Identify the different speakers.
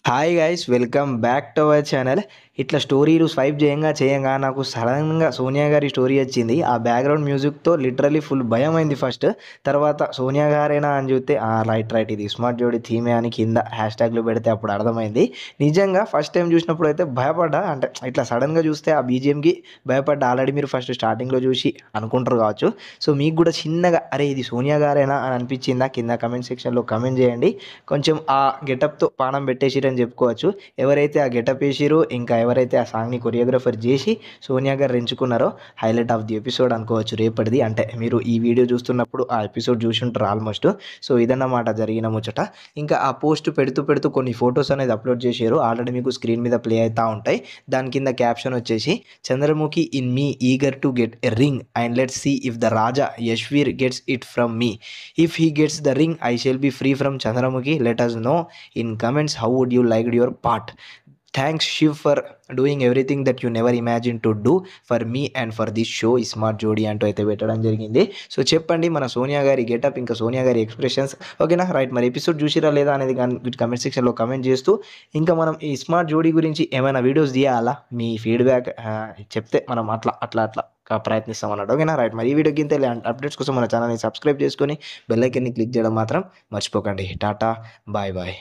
Speaker 1: Hi guys, welcome back to our channel. ఇట్లా స్టోరీలు swipe చేయంగా నాకు సడన్గా సోనియా గారి స్టోరీ వచ్చింది. ఆ బ్యాక్గ్రౌండ్ మ్యూజిక్తో లిటరలీ ఫుల్ భయం అయింది ఫస్ట్. తర్వాత సోనియా గారేనా అని చూస్తే రైట్ ఇది స్మార్ట్ జోడీ థీమే అని కింద హ్యాష్ ట్యాగ్లు పెడితే అప్పుడు అర్థమైంది. నిజంగా ఫస్ట్ టైం చూసినప్పుడు అయితే భయపడ్డా. అంటే ఇట్లా సడన్గా చూస్తే ఆ బీజిఎంకి భయపడ్డా. ఆల్రెడీ మీరు ఫస్ట్ స్టార్టింగ్లో చూసి అనుకుంటారు కావచ్చు. సో మీకు కూడా చిన్నగా అరే ఇది సోనియా గారేనా అని అనిపించిందా? కింద కమెంట్ సెక్షన్లో కమెంట్ చేయండి. కొంచెం ఆ గెటప్తో పానం పెట్టేసిరని చెప్పుకోవచ్చు. ఎవరైతే ఆ గెటప్ వేసిరో, ఇంకా ఎవరైతే ఆ సాంగ్ని కొరియోగ్రఫర్ చేసి సోనియా గారు ఎంచుకున్నారో హైలైట్ ఆఫ్ ది ఎపిసోడ్ అనుకోవచ్చు రేపటిది. అంటే మీరు ఈ వీడియో చూస్తున్నప్పుడు ఆ ఎపిసోడ్ చూసి ఉంటారు ఆల్మోస్ట్. సో ఇదన్నమాట జరిగిన ముచ్చట. ఇంకా ఆ పోస్ట్ పెడుతూ కొన్ని ఫొటోస్ అనేది అప్లోడ్ చేశారు. ఆల్రెడీ మీకు స్క్రీన్ మీద ప్లే అవుతూ ఉంటాయి. దాని కింద క్యాప్షన్ వచ్చేసి Chandramukhi in me eager to get a ring and let's see if the Raja Yashveer gets it from me. If he gets the ring I shall be free from Chandramukhi. Let us know in comments how would you like your part. Thanks Shiv for doing everything that you never imagined to do for me and for this show smart జోడీ అంటూ అయితే పెట్టడం జరిగింది. So చెప్పండి మన సోనియా గారి getup, ఇంకా సోనియా గారి ఎక్స్ప్రెషన్స్. ఓకేనా, రైట్. మరి ఎపిసోడ్ చూసిరా లేదా అనేది కమెంట్ సెక్షన్లో కమెంట్ చేస్తూ, ఇంకా మనం ఈ స్మార్ట్ జోడీ గురించి ఏమైనా వీడియోస్ తీయాలా మీ ఫీడ్బ్యాక్ చెప్తే మనం అట్లా ప్రయత్నిస్తాం అన్నట్టు. ఓకేనా, రైట్. మరి ఈ వీడియో కింద అప్డేట్స్ కోసం మన ఛానల్ని సబ్స్క్రైబ్ చేసుకొని బెల్ ఐకాన్ని క్లిక్ చేయడం మాత్రం మర్చిపోకండి. Tata, bye bye.